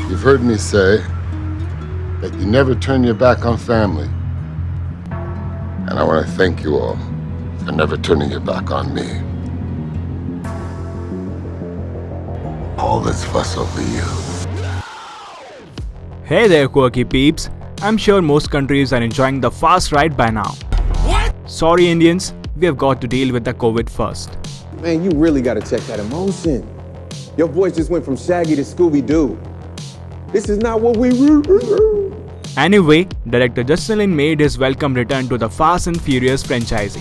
You've heard me say that you never turn your back on family. And I want to thank you all for never turning your back on me. All this fuss over you. Hey there, quirky peeps. I'm sure most countries are enjoying the fast ride by now. What? Sorry, Indians, we have got to deal with the COVID first. Man, you really gotta check that emotion. Your voice just went from Shaggy to Scooby-Doo. This is not what we... Anyway, director Justin Lin made his welcome return to the Fast and Furious franchise.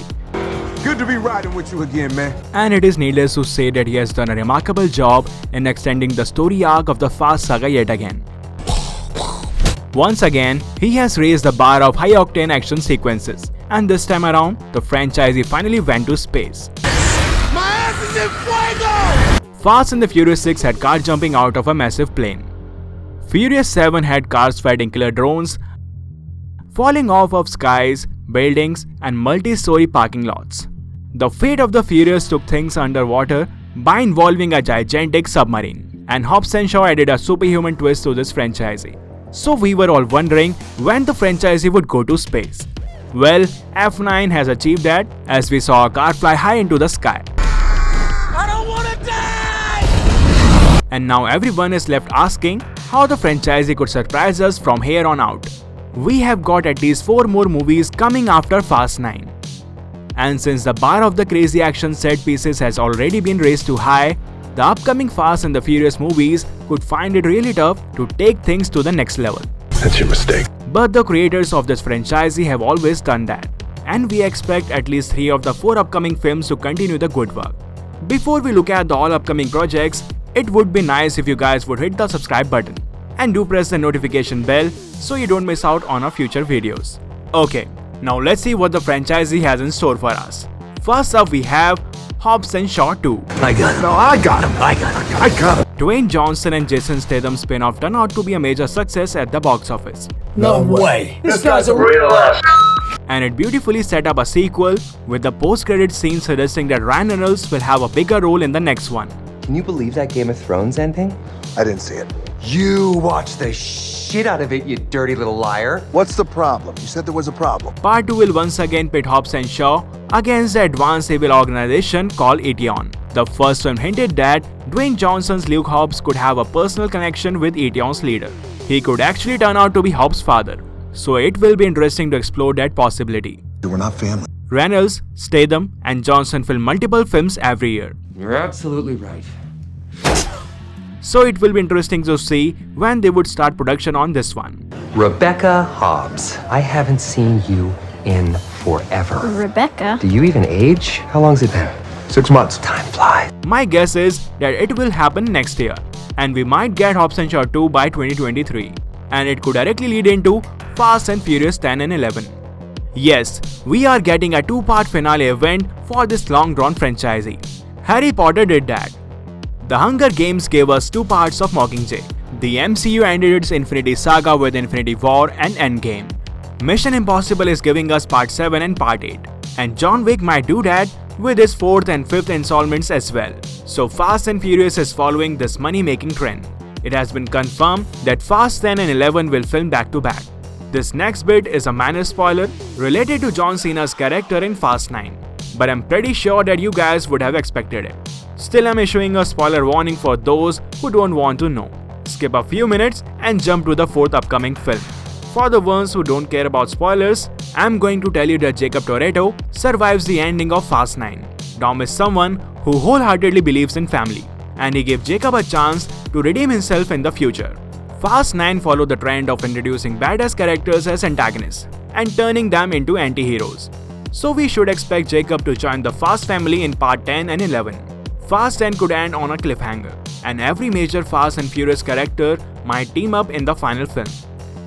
Good to be riding with you again, man. And it is needless to say that he has done a remarkable job in extending the story arc of the Fast Saga yet again. Once again, he has raised the bar of high-octane action sequences. And this time around, the franchise finally went to space. My ass is in fuego! Fast and the Furious 6 had cars jumping out of a massive plane. Furious 7 had cars fighting killer drones, falling off of skies, buildings, and multi-story parking lots. The fate of the Furious took things underwater by involving a gigantic submarine, and Hobbs and Shaw added a superhuman twist to this franchise. So we were all wondering when the franchise would go to space. Well, F9 has achieved that as we saw a car fly high into the sky. I don't wanna die! And now everyone is left asking how the franchise could surprise us from here on out. We have got at least 4 more movies coming after Fast 9. And since the bar of the crazy action set pieces has already been raised too high, the upcoming Fast and the Furious movies could find it really tough to take things to the next level. That's your mistake. But the creators of this franchise have always done that, and we expect at least 3 of the 4 upcoming films to continue the good work. Before we look at the all upcoming projects, it would be nice if you guys would hit the subscribe button and do press the notification bell so you don't miss out on our future videos. Okay, now let's see what the franchise has in store for us. First up we have Hobbs and Shaw 2. I got him. No, I got him. I got him. Dwayne Johnson and Jason Statham's spin-off turned out to be a major success at the box office. No way. This guy's a real ass. And it beautifully set up a sequel with the post-credit scene suggesting that Ryan Reynolds will have a bigger role in the next one. Can you believe that Game of Thrones ending? I didn't see it. You watched the shit out of it, you dirty little liar. What's the problem? You said there was a problem. Part 2 will once again pit Hobbs and Shaw against the advanced evil organization called Eteon. The first film hinted that Dwayne Johnson's Luke Hobbs could have a personal connection with Eteon's leader. He could actually turn out to be Hobbs' father. So it will be interesting to explore that possibility. We're not family. Reynolds, Statham, and Johnson film multiple films every year. You're absolutely right. So it will be interesting to see when they would start production on this one. Rebecca Hobbs, I haven't seen you in forever. Rebecca? Do you even age? How long's it been? 6 months. Time flies. My guess is that it will happen next year, and we might get Hobbs and Shaw 2 by 2023, and it could directly lead into Fast and Furious 10 and 11. Yes, we are getting a 2-part finale event for this long-drawn franchise. Harry Potter did that. The Hunger Games gave us 2 parts of Mockingjay. The MCU ended its Infinity Saga with Infinity War and Endgame. Mission Impossible is giving us Part 7 and Part 8. And John Wick might do that with his 4th and 5th installments as well. So Fast and Furious is following this money-making trend. It has been confirmed that Fast 10 and 11 will film back to back. This next bit is a minor spoiler related to John Cena's character in Fast 9. But I'm pretty sure that you guys would have expected it. Still, I'm issuing a spoiler warning for those who don't want to know. Skip a few minutes and jump to the 4th upcoming film. For the ones who don't care about spoilers, I'm going to tell you that Jacob Toretto survives the ending of Fast 9. Dom is someone who wholeheartedly believes in family, and he gave Jacob a chance to redeem himself in the future. Fast 9 followed the trend of introducing badass characters as antagonists and turning them into anti-heroes. So we should expect Jacob to join the Fast family in Part 10 and 11. Fast 10 could end on a cliffhanger, and every major Fast and Furious character might team up in the final film.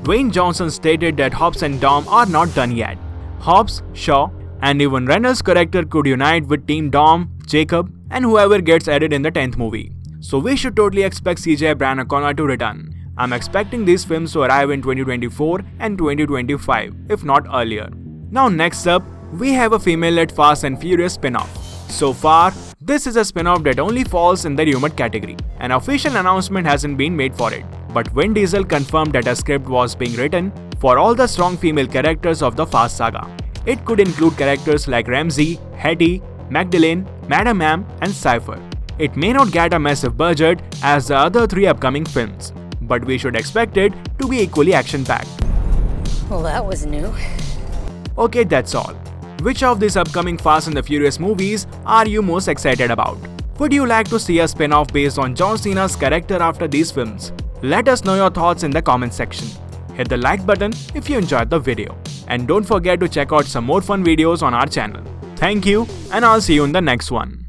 Dwayne Johnson stated that Hobbs and Dom are not done yet. Hobbs, Shaw, and even Reynolds' character could unite with Team Dom, Jacob, and whoever gets added in the 10th movie. So we should totally expect CJ Brian O'Connor to return. I'm expecting these films to arrive in 2024 and 2025, if not earlier. Now next up, we have a female-led Fast and Furious spin-off. So far, this is a spin-off that only falls in the rumored category. An official announcement hasn't been made for it, but Vin Diesel confirmed that a script was being written for all the strong female characters of the Fast Saga. It could include characters like Ramsey, Hetty, Magdalene, Madame M, and Cypher. It may not get a massive budget as the other 3 upcoming films, but we should expect it to be equally action-packed. Well, that was new. Okay, that's all. Which of these upcoming Fast and the Furious movies are you most excited about? Would you like to see a spin-off based on John Cena's character after these films? Let us know your thoughts in the comment section. Hit the like button if you enjoyed the video. And don't forget to check out some more fun videos on our channel. Thank you, and I'll see you in the next one.